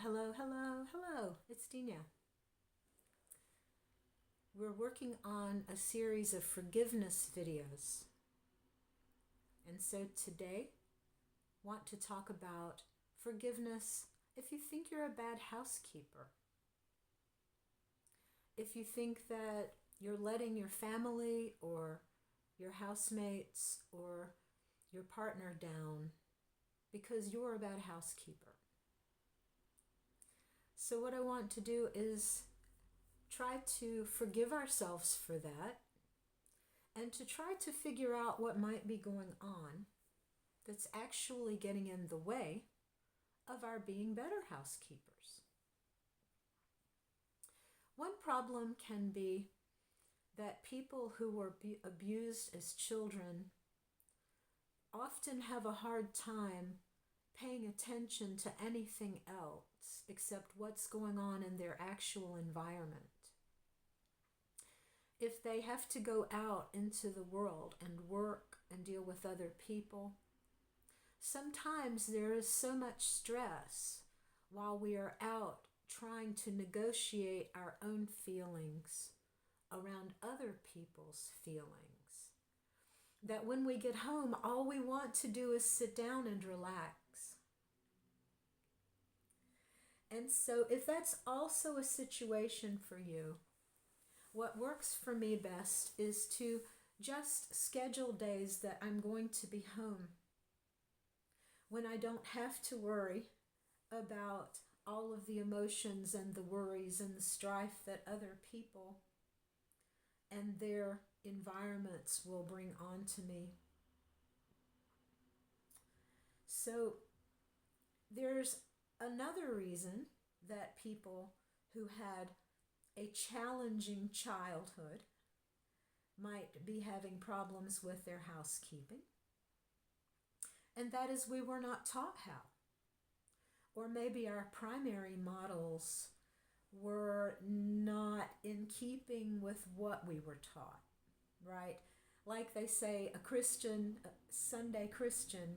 Hello. It's Dina. We're working on a series of forgiveness videos. And so today, want to talk about forgiveness if you think you're a bad housekeeper. If you think that you're letting your family or your housemates or your partner down because you're a bad housekeeper. So what I want to do is try to forgive ourselves for that and to try to figure out what might be going on that's actually getting in the way of our being better housekeepers. One problem can be that people who were abused as children often have a hard time paying attention to anything else except what's going on in their actual environment. If they have to go out into the world and work and deal with other people, sometimes there is so much stress while we are out trying to negotiate our own feelings around other people's feelings, that when we get home, all we want to do is sit down and relax. And so if that's also a situation for you, what works for me best is to just schedule days that I'm going to be home when I don't have to worry about all of the emotions and the worries and the strife that other people and their environments will bring on to me. So there's another reason that people who had a challenging childhood might be having problems with their housekeeping, and that is we were not taught how. Or maybe our primary models were not in keeping with what we were taught, right? Like they say, a Sunday Christian,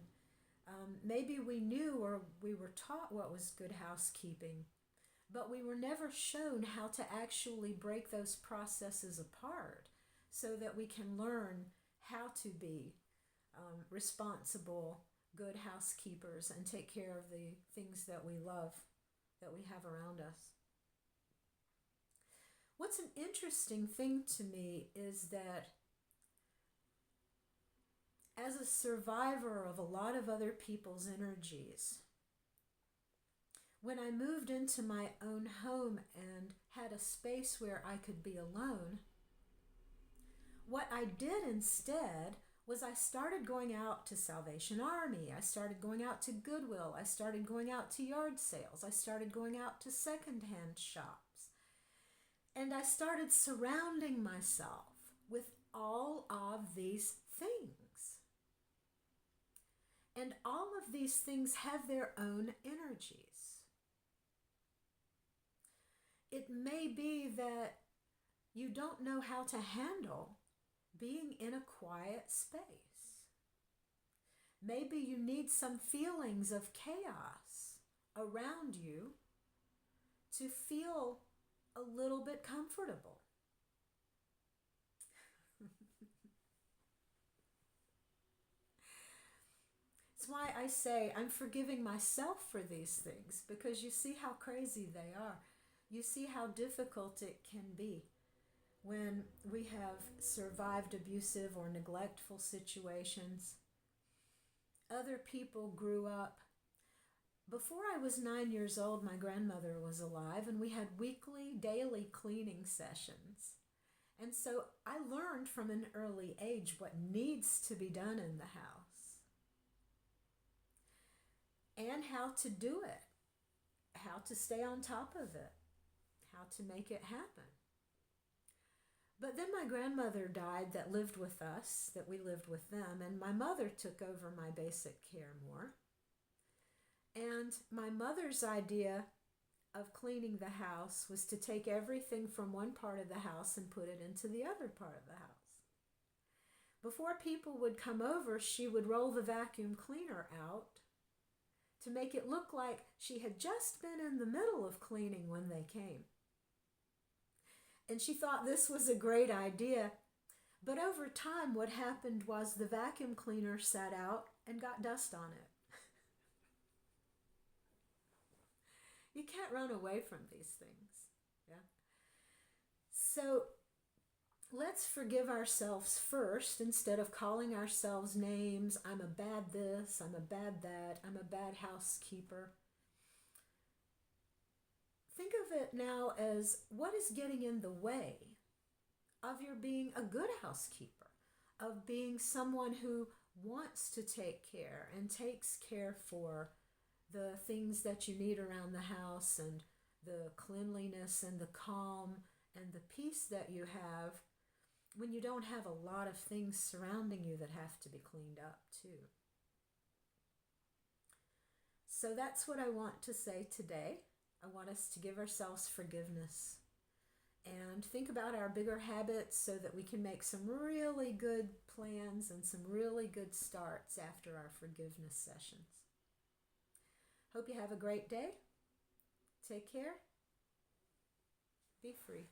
maybe we knew or we were taught what was good housekeeping, but we were never shown how to actually break those processes apart so that we can learn how to be responsible, good housekeepers and take care of the things that we love, that we have around us. What's an interesting thing to me is that as a survivor of a lot of other people's energies, when I moved into my own home and had a space where I could be alone, what I did instead was I started going out to Salvation Army, I started going out to Goodwill, I started going out to yard sales, I started going out to secondhand shops, and I started surrounding myself with all of these things. And all of these things have their own energies. It may be that you don't know how to handle being in a quiet space. Maybe you need some feelings of chaos around you to feel a little bit comfortable. It's why I say I'm forgiving myself for these things, because you see how crazy they are. You see how difficult it can be when we have survived abusive or neglectful situations. Other people grew up. Before I was 9 years old, my grandmother was alive, and we had weekly, daily cleaning sessions. And so I learned from an early age what needs to be done in the house and how to do it, how to stay on top of it, how to make it happen. But then my grandmother died that lived with us, that we lived with them, and my mother took over my basic care more. And my mother's idea of cleaning the house was to take everything from one part of the house and put it into the other part of the house. Before people would come over, she would roll the vacuum cleaner out to make it look like she had just been in the middle of cleaning when they came. And she thought this was a great idea. But over time, what happened was the vacuum cleaner sat out and got dust on it. You can't run away from these things. Yeah. So let's forgive ourselves first instead of calling ourselves names. I'm a bad this, I'm a bad that, I'm a bad housekeeper. Think of it now as what is getting in the way of your being a good housekeeper, of being someone who wants to take care and takes care for the things that you need around the house and the cleanliness and the calm and the peace that you have when you don't have a lot of things surrounding you that have to be cleaned up too. So that's what I want to say today. I want us to give ourselves forgiveness and think about our bigger habits so that we can make some really good plans and some really good starts after our forgiveness sessions. Hope you have a great day. Take care. Be free.